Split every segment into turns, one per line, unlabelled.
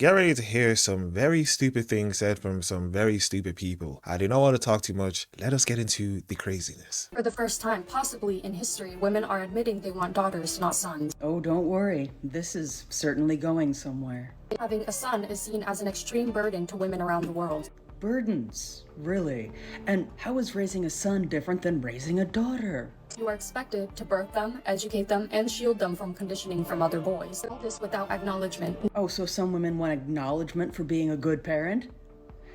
Get ready to hear some very stupid things said from some very stupid people. I do not want to talk too much. Let us get into the craziness.
For the first time, possibly in history, women are admitting they want daughters, not sons.
Oh, don't worry. This is certainly going somewhere.
Having a son is seen as an extreme burden to women around the world.
Burdens? Really? And how is raising a son different than raising a daughter?
You are expected to birth them, educate them, and shield them from conditioning from other boys. All this without acknowledgement.
Oh, so some women want acknowledgement for being a good parent?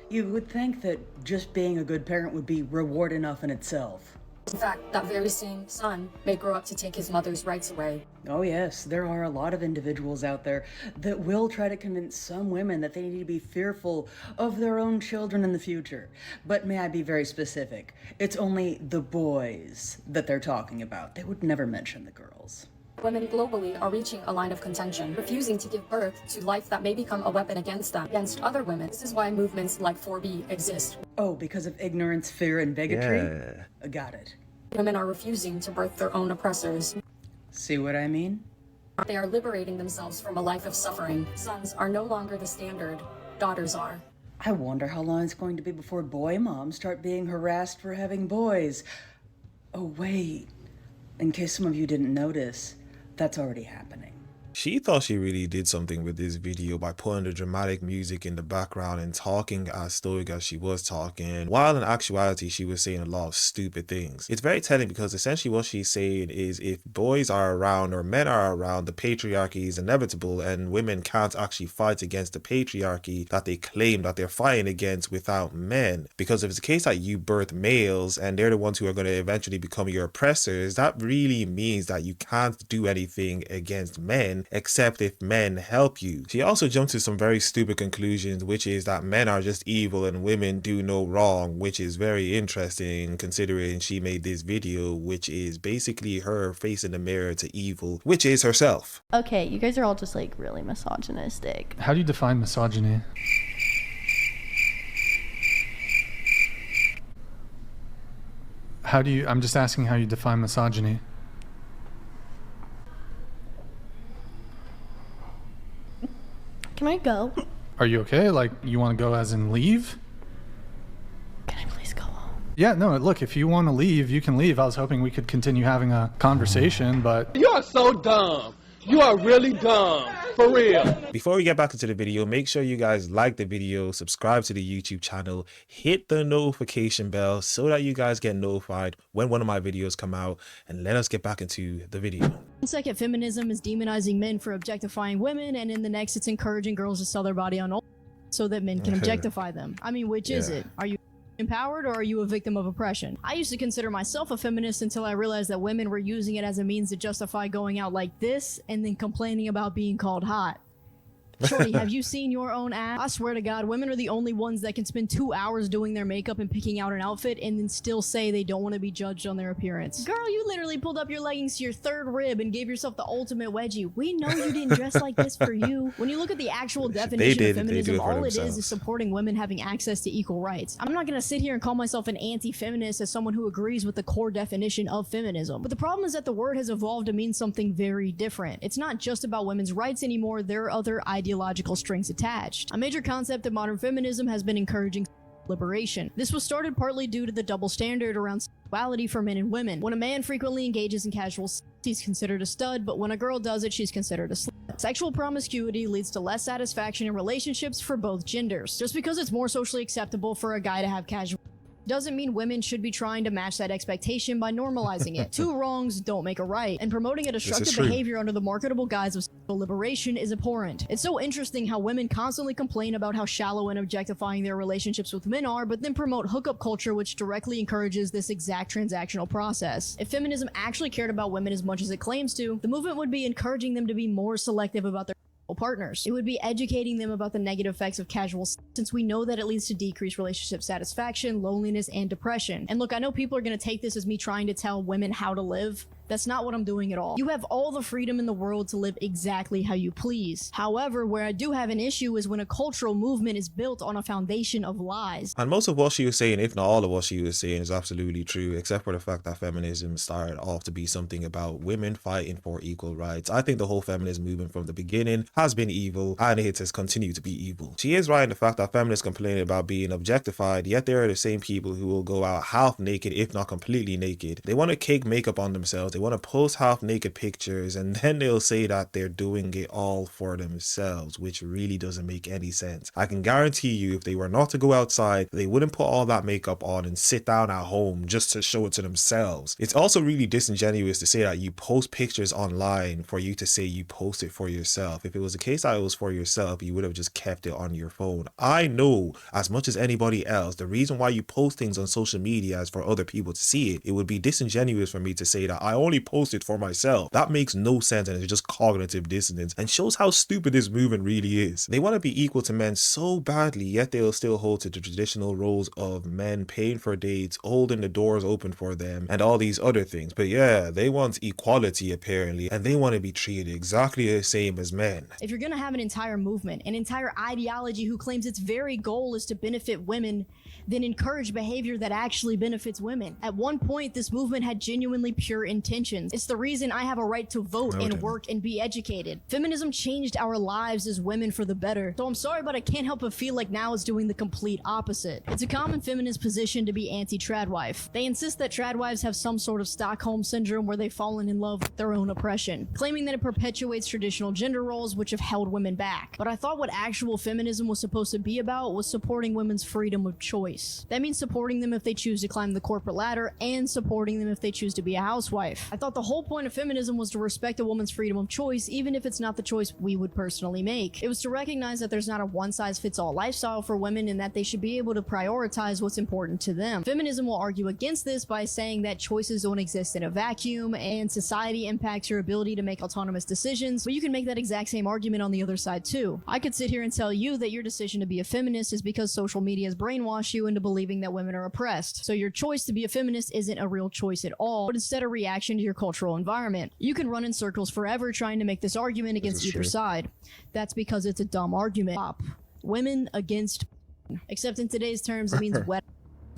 You would think that just being a good parent would be reward enough in itself.
In fact, that very same son may grow up to take his mother's rights away.
Oh yes, there are a lot of individuals out there that will try to convince some women that they need to be fearful of their own children in the future. But may I be very specific? It's only the boys that they're talking about. They would never mention the girls.
Women globally are reaching a line of contention, refusing to give birth to life that may become a weapon against them, against other women. This is why movements like 4B exist.
Oh, because of ignorance, fear, and bigotry?
Yeah.
Got it.
Women are refusing to birth their own oppressors.
See what I mean?
They are liberating themselves from a life of suffering. Sons are no longer the standard. Daughters are.
I wonder how long it's going to be before boy moms start being harassed for having boys. Oh, wait. In case some of you didn't notice, that's already happening.
She thought she really did something with this video by putting the dramatic music in the background and talking as stoic as she was talking, while in actuality she was saying a lot of stupid things. It's very telling because essentially what she's saying is if boys are around or men are around, the patriarchy is inevitable and women can't actually fight against the patriarchy that they claim that they're fighting against without men. Because if it's the case that you birth males and they're the ones who are going to eventually become your oppressors, that really means that you can't do anything against men except if men help you. She also jumped to some very stupid conclusions, which is that men are just evil and women do no wrong, which is very interesting considering she made this video, which is basically her facing the mirror to evil, which is herself.
Okay, you guys are all just like really misogynistic.
How do you define misogyny? I'm just asking how you define misogyny.
Can I go?
Are you okay? Like, you want to go as in leave?
Can I please go home?
Yeah, no, look, if you want to leave, you can leave. I was hoping we could continue having a conversation, but...
You are so dumb. You are really dumb. For real.
Before we get back into the video, make sure you guys like the video, subscribe to the YouTube channel, hit the notification bell so that you guys get notified when one of my videos come out, and let us get back into the video.
One second, feminism is demonizing men for objectifying women, and in the next, it's encouraging girls to sell their body on so that men can objectify them. I mean, which is it? Are you empowered or are you a victim of oppression? I used to consider myself a feminist until I realized that women were using it as a means to justify going out like this and then complaining about being called hot. Shorty, have you seen your own ass? I swear to God, women are the only ones that can spend 2 hours doing their makeup and picking out an outfit and then still say they don't want to be judged on their appearance. Girl, you literally pulled up your leggings to your third rib and gave yourself the ultimate wedgie. We know you didn't dress like this for you. When you look at the actual definition of feminism, all it is supporting women having access to equal rights. I'm not going to sit here and call myself an anti-feminist as someone who agrees with the core definition of feminism. But the problem is that the word has evolved to mean something very different. It's not just about women's rights anymore. There are other ideological strings attached. A major concept of modern feminism has been encouraging liberation. This was started partly due to the double standard around sexuality for men and women. When a man frequently engages in casual sex, he's considered a stud, but when a girl does it, she's considered a slut. Sexual promiscuity leads to less satisfaction in relationships for both genders. Just because it's more socially acceptable for a guy to have casual doesn't mean women should be trying to match that expectation by normalizing it. Two wrongs don't make a right, and promoting a destructive behavior under the marketable guise of sexual liberation is abhorrent. It's so interesting how women constantly complain about how shallow and objectifying their relationships with men are, but then promote hookup culture, which directly encourages this exact transactional process. If feminism actually cared about women as much as it claims to, the movement would be encouraging them to be more selective about their partners. It would be educating them about the negative effects of casual sex, since we know that it leads to decreased relationship satisfaction, loneliness, and depression. And look, I know people are going to take this as me trying to tell women how to live. That's not what I'm doing at all. You have all the freedom in the world to live exactly how you please. However, where I do have an issue is when a cultural movement is built on a foundation of lies.
And most of what she was saying, if not all of what she was saying, is absolutely true, except for the fact that feminism started off to be something about women fighting for equal rights. I think the whole feminist movement from the beginning has been evil, and it has continued to be evil. She is right in the fact that feminists complain about being objectified, yet they are the same people who will go out half naked, if not completely naked. They want to cake makeup on themselves, they want to post half naked pictures, and then they'll say that they're doing it all for themselves, which really doesn't make any sense. I can guarantee you, if they were not to go outside, they wouldn't put all that makeup on and sit down at home just to show it to themselves. It's also really disingenuous to say that you post pictures online for you to say you post it for yourself. If it was a case that it was for yourself, you would have just kept it on your phone. I know as much as anybody else, the reason why you post things on social media is for other people to see it. It would be disingenuous for me to say that I only post it for myself. That makes no sense, and it's just cognitive dissonance and shows how stupid this movement really is. They want to be equal to men so badly, yet they'll still hold to the traditional roles of men paying for dates, holding the doors open for them, and all these other things. But yeah, they want equality apparently, and they want to be treated exactly the same as men.
If you're gonna have an entire movement, an entire ideology who claims its very goal is to benefit women, then encourage behavior that actually benefits women. At one point, this movement had genuinely pure intentions. It's the reason I have a right to vote and work and be educated. Feminism changed our lives as women for the better. So I'm sorry, but I can't help but feel like now it's doing the complete opposite. It's a common feminist position to be anti-tradwife. They insist that tradwives have some sort of Stockholm syndrome where they've fallen in love with their own oppression, claiming that it perpetuates traditional gender roles which have held women back. But I thought what actual feminism was supposed to be about was supporting women's freedom of choice. That means supporting them if they choose to climb the corporate ladder and supporting them if they choose to be a housewife. I thought the whole point of feminism was to respect a woman's freedom of choice, even if it's not the choice we would personally make. It was to recognize that there's not a one-size-fits-all lifestyle for women and that they should be able to prioritize what's important to them. Feminism will argue against this by saying that choices don't exist in a vacuum and society impacts your ability to make autonomous decisions, but you can make that exact same argument on the other side too. I could sit here and tell you that your decision to be a feminist is because social media has brainwashed you into believing that women are oppressed. So your choice to be a feminist isn't a real choice at all, but instead a reaction to your cultural environment. You can run in circles forever trying to make this argument against either side. That's because it's a dumb argument. Women against, except in today's terms it means wet.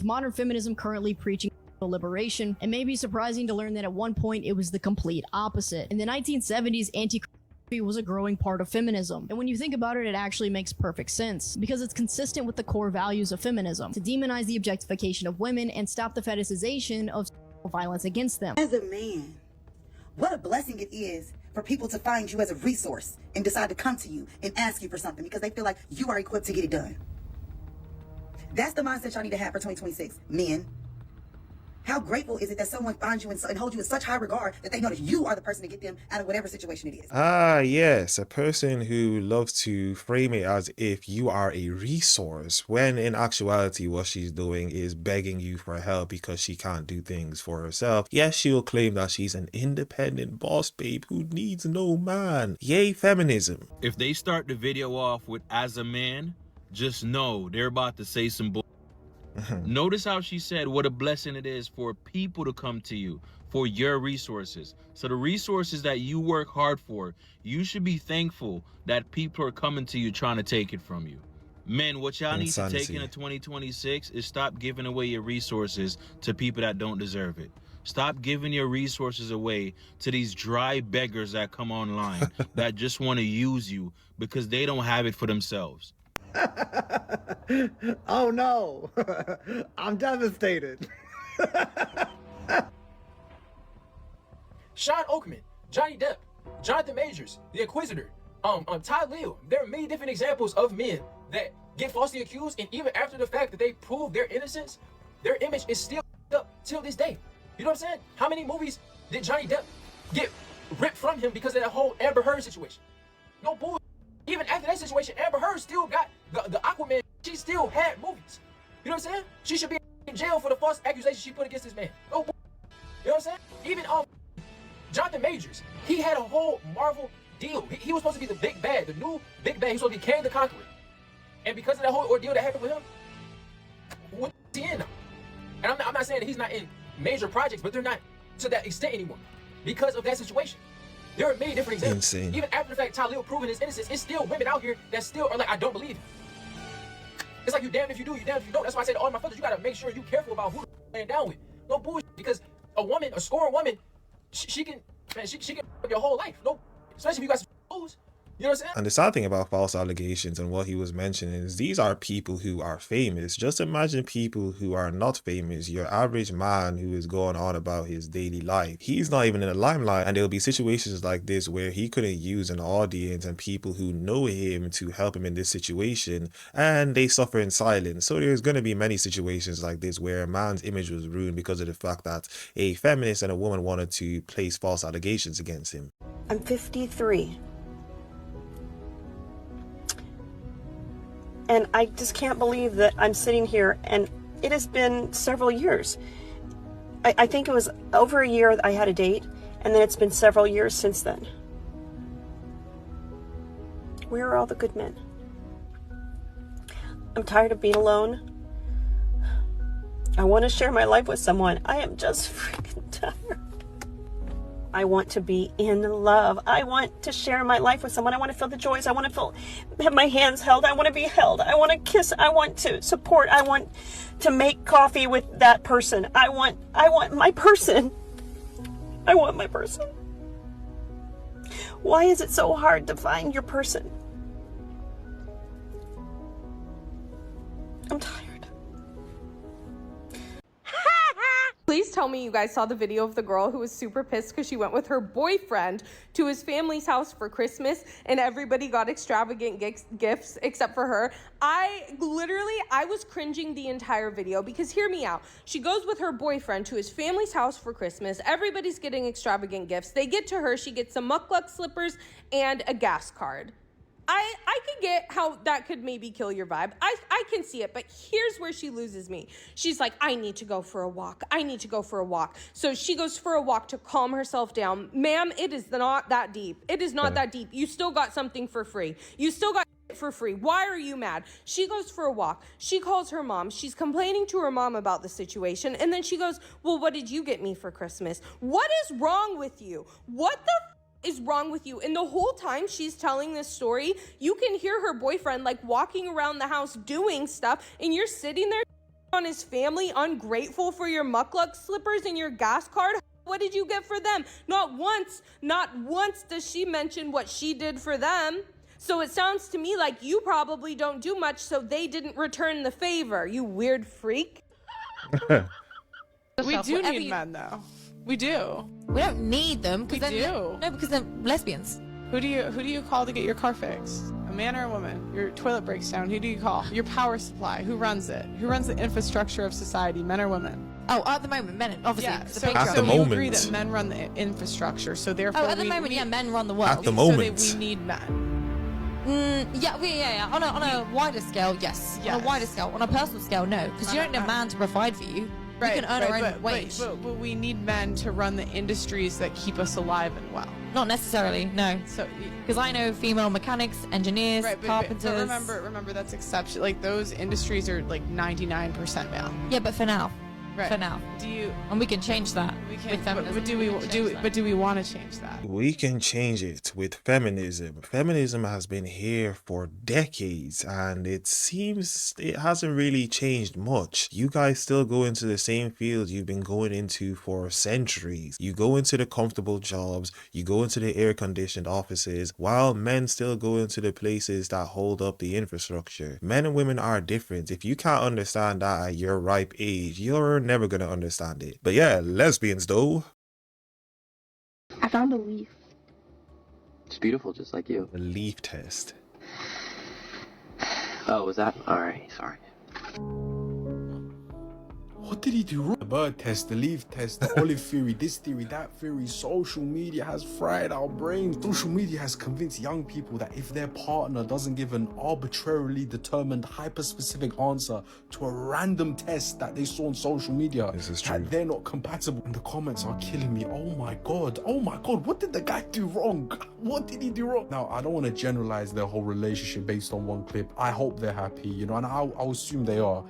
Modern feminism currently preaching liberation, and may be surprising to learn that at one point it was the complete opposite. In the 1970s, anti-crime was a growing part of feminism, and when you think about it, it actually makes perfect sense because it's consistent with the core values of feminism to demonize the objectification of women and stop the fetishization of violence against them.
As a man, what a blessing it is for people to find you as a resource and decide to come to you and ask you for something because they feel like you are equipped to get it done. That's the mindset y'all need to have for 2026, men. How grateful is it that someone finds you and holds you in such high regard that they know that you are the person to get them out of whatever situation it is?
Ah, yes, a person who loves to frame it as if you are a resource, when in actuality what she's doing is begging you for help because she can't do things for herself. Yes, she'll claim that she's an independent boss babe who needs no man. Yay, feminism.
If they start the video off with "as a man," just know they're about to say some bull. Notice how she said what a blessing it is for people to come to you for your resources. So the resources that you work hard for, you should be thankful that people are coming to you trying to take it from you. Men, what y'all need to take into 2026 is stop giving away your resources to people that don't deserve it. Stop giving your resources away to these dry beggars that come online that just want to use you because they don't have it for themselves.
Oh no, I'm devastated.
Sean Oakman, Johnny Depp, Jonathan Majors, The Inquisitor, Todd Leo. There are many different examples of men that get falsely accused, and even after the fact that they prove their innocence, their image is still up till this day. You know what I'm saying? How many movies did Johnny Depp get ripped from him because of that whole Amber Heard situation? No bull. Even after that situation, Amber Heard still got the Aquaman. She still had movies. You know what I'm saying? She should be in jail for the false accusations she put against this man. No bull. You know what I'm saying? Even Jonathan Majors, he had a whole Marvel deal. He was supposed to be the big bad, the new big bad. He was supposed to be Kang the Conqueror. And because of that whole ordeal that happened with him, what's he in now? And I'm not saying that he's not in major projects, but they're not to that extent anymore. because of that situation. There are many different examples.
Insane.
Even after the fact Talil proven his innocence, it's still women out here that still are like, I don't believe him. It's like you damned if you do, you damned if you don't. That's why I say to all my brothers, you gotta make sure you careful about who you're laying down with. No bullshit, because a woman, a scorned woman, she can up your whole life. No, especially if you got some lose. You know what I'm saying?
And the sad thing about false allegations and what he was mentioning is these are people who are famous. Just imagine people who are not famous. Your average man who is going on about his daily life. He's not even in the limelight. And there'll be situations like this where he couldn't use an audience and people who know him to help him in this situation, and they suffer in silence. So there's going to be many situations like this where a man's image was ruined because of the fact that a feminist and a woman wanted to place false allegations against him.
I'm 53. And I just can't believe that I'm sitting here, and it has been several years. I think it was over a year I had a date, and then it's been several years since then. Where are all the good men? I'm tired of being alone. I want to share my life with someone. I am just freaking tired. I want to be in love. I want to share my life with someone. I want to feel the joys. I want to have my hands held. I want to be held. I want to kiss. I want to support. I want to make coffee with that person. I want my person. I want my person. Why is it so hard to find your person? I'm tired.
Please tell me you guys saw the video of the girl who was super pissed because she went with her boyfriend to his family's house for Christmas and everybody got extravagant gifts except for her. I was cringing the entire video because hear me out. She goes with her boyfriend to his family's house for Christmas. Everybody's getting extravagant gifts. They get to her. She gets some mukluk slippers and a gas card. I could get how that could maybe kill your vibe. I can see it, but here's where she loses me. She's like, I need to go for a walk. I need to go for a walk. So she goes for a walk to calm herself down. Ma'am, it is not that deep. It is not that deep. You still got something for free. You still got for free. Why are you mad? She goes for a walk. She calls her mom. She's complaining to her mom about the situation. And then she goes, well, what did you get me for Christmas? What is wrong with you? What the is wrong with you? And the whole time she's telling this story, you can hear her boyfriend like walking around the house doing stuff, and you're sitting there on his family, ungrateful for your mukluk slippers and your gas card. What did you get for them? Not once does she mention what she did for them. So it sounds to me like you probably don't do much, so they didn't return the favor, you weird freak.
We do need men though. We do.
We don't need them.
We do.
No, because they're lesbians.
Who do you call to get your car fixed? A man or a woman? Your toilet breaks down. Who do you call? Your power supply. Who runs it? Who runs the infrastructure of society? Men or women?
Oh, at the moment, men. Obviously,
yeah.
So
you agree that men run the infrastructure. So therefore,
at the moment, men run the world.
At the moment,
so we need men.
Yeah. On a wider scale, yes. On a wider scale. On a personal scale, no. Because you don't need a man to provide for you.
Right,
we can earn our own wage.
But we need men to run the industries that keep us alive and well.
Not necessarily, no.
So,
because I know female mechanics, engineers, carpenters.
But remember that's exception. Like those industries are like 99% male.
Yeah, but for now.
Right.
For now. And we can change that. We can. With feminism.
But do we want to change that?
We can change it with feminism. Feminism has been here for decades and it seems it hasn't really changed much. You guys still go into the same fields you've been going into for centuries. You go into the comfortable jobs, you go into the air-conditioned offices, while men still go into the places that hold up the infrastructure. Men and women are different. If you can't understand that at your ripe age, you're never gonna understand it. But yeah, lesbians though.
I found a leaf.
It's beautiful, just like you.
The leaf test.
Oh, was that? Alright, sorry.
What did he do wrong? The bird test, the leaf test, the olive theory, this theory, that theory. Social media has fried our brains. Social media has convinced young people that if their partner doesn't give an arbitrarily determined, hyper-specific answer to a random test that they saw on social media,
this is true,
that they're not compatible. And the comments are killing me. Oh my god, what did the guy do wrong? What did he do wrong? Now, I don't want to generalize their whole relationship based on one clip. I hope they're happy, you know, and I'll assume they are.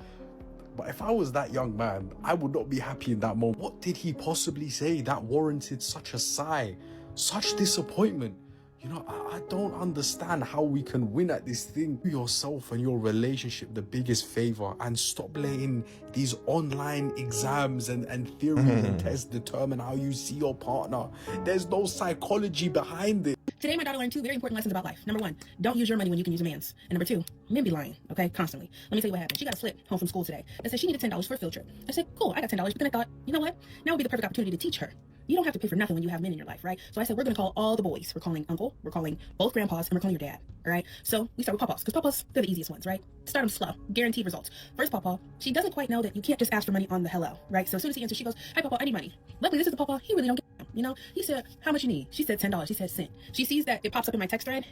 But if I was that young man, I would not be happy in that moment. What did he possibly say that warranted such a sigh, such disappointment? You know, I don't understand how we can win at this thing. Do yourself and your relationship the biggest favor and stop letting these online exams and theories and tests determine how you see your partner. There's no psychology behind it.
Today, my daughter learned 2 very important lessons about life. Number 1, don't use your money when you can use a man's. And number 2, men be lying, okay, constantly. Let me tell you what happened. She got a slip home from school today that said she needed $10 for a field trip. I said, cool, I got $10. But then I thought, you know what? Now would be the perfect opportunity to teach her. You don't have to pay for nothing when you have men in your life, right? So I said, we're going to call all the boys. We're calling uncle, we're calling both grandpas, and we're calling your dad, all right? So we start with papas, because papas, they're the easiest ones, right? Start them slow, guaranteed results. First papa, she doesn't quite know that you can't just ask for money on the hello, right? So as soon as he answers, she goes, hi papa, I need money. Luckily, this is the papa, he really don't get it, you know? He said, how much you need? She said $10. She said cent. She sees that it pops up in my text thread.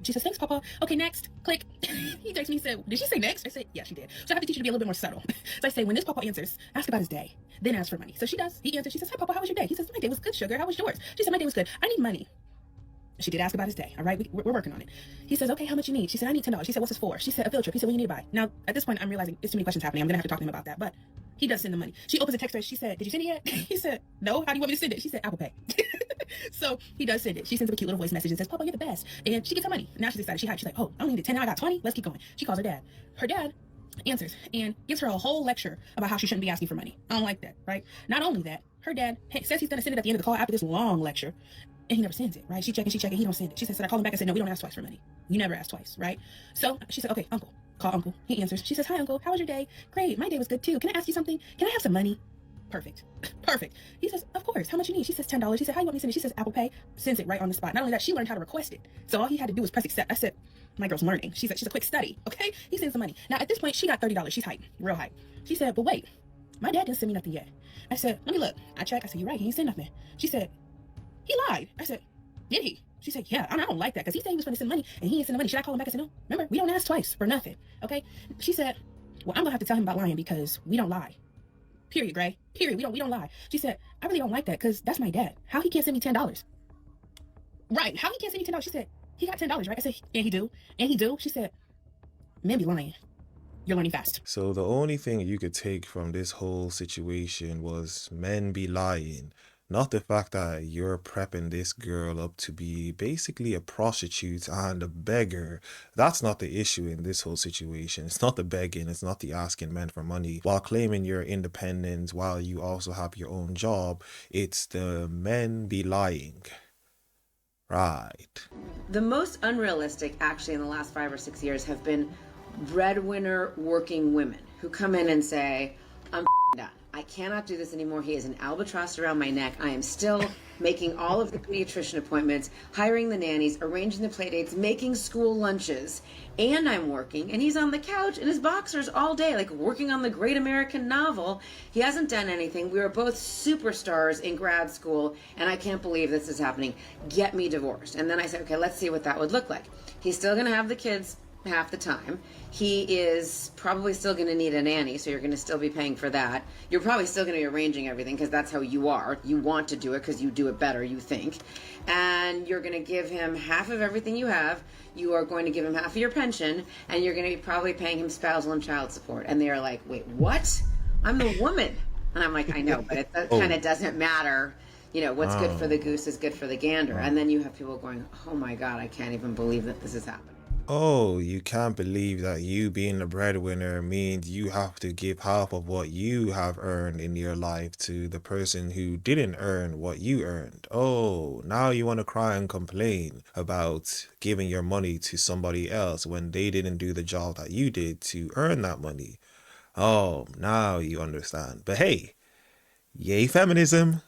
She says, thanks, Papa. Okay, next. Click. He texts me, he said, did she say next? I said, yeah, she did. So I have to teach you to be a little bit more subtle. So I say, when this Papa answers, ask about his day, then ask for money. So she does. He answers. She says, hi, Papa, how was your day? He says, my day was good, sugar. How was yours? She said, my day was good. I need money. She did ask about his day. All right, we're working on it. He says, okay, how much you need? She said, I need $10. She said, what's this for? She said, a field trip. He said, what you need to buy? Now, at this point, I'm realizing there's too many questions happening. I'm going to have to talk to him about that. But he does send the money. She opens the text thread. She said, did you send it yet? He said, no. How do you want me to send it? She said, Apple Pay. So he does send it. She sends him a cute little voice message and says, Papa, you're the best. And she gets her money. Now she's excited. She hyped. She's like, oh, I only needed 10. Now I got 20. Let's keep going. She calls her dad. Her dad answers and gives her a whole lecture about how she shouldn't be asking for money. I don't like that, right? Not only that, her dad says he's going to send it at the end of the call after this long lecture, and he never sends it, right? She checking, he don't send it. She says, I call him back and said, no, we don't ask twice for money. You never ask twice, right? So she said, okay, uncle. Call uncle. He answers. She says, hi, uncle. How was your day? Great. My day was good, too. Can I ask you something? Can I have some money? Perfect. Perfect. He says, of course. How much you need? She says, $10. He said, how you want me to send it? She says, Apple Pay. Sends it right on the spot. Not only that, she learned how to request it. So all he had to do was press accept. I said, my girl's learning. She's a quick study. Okay? He sends the money. Now, at this point, she got $30. She's hyped. Real hype. She said, but wait. My dad didn't send me nothing yet. I said, let me look. I checked. I said, you're right. He ain't sent nothing. She said, he lied. I said, did he? She said, yeah, I don't like that because he said he was going to send money and he ain't send the money. Should I call him back? I said, no, remember, we don't ask twice for nothing. Okay? She said, well, I'm going to have to tell him about lying because we don't lie. Period, Gray. Period. We don't lie. She said, I really don't like that because that's my dad. How he can't send me $10? Right. How he can't send me $10? She said, he got $10, right? I said, and he do. And he do. She said, men be lying. You're learning fast.
So the only thing you could take from this whole situation was men be lying. Not the fact that you're prepping this girl up to be basically a prostitute and a beggar. That's not the issue in this whole situation. It's not the begging. It's not the asking men for money while claiming you're independent while you also have your own job. It's the men be lying. Right.
The most unrealistic, actually, in the last 5 or 6 years have been breadwinner working women who come in and say, I'm done. I cannot do this anymore. He is an albatross around my neck. I am still making all of the pediatrician appointments, hiring the nannies, arranging the play dates, making school lunches, and I'm working. And he's on the couch in his boxers all day, like working on the great American novel. He hasn't done anything. We were both superstars in grad school, and I can't believe this is happening. Get me divorced. And then I said, okay, let's see what that would look like. He's still going to have the kids half the time. He is probably still going to need a nanny, so you're going to still be paying for that. You're probably still going to be arranging everything because that's how you are. You want to do it because you do it better, you think. And you're going to give him half of everything you have. You are going to give him half of your pension, and you're going to be probably paying him spousal and child support. And they are like, wait, what? I'm the woman. And I'm like, I know, but it kind of doesn't matter. You know, what's good for the goose is good for the gander. And then you have people going, oh my God, I can't even believe that this is happening.
Oh, you can't believe that you being the breadwinner means you have to give half of what you have earned in your life to the person who didn't earn what you earned. Oh, now you want to cry and complain about giving your money to somebody else when they didn't do the job that you did to earn that money. Oh, now you understand. But hey, yay feminism.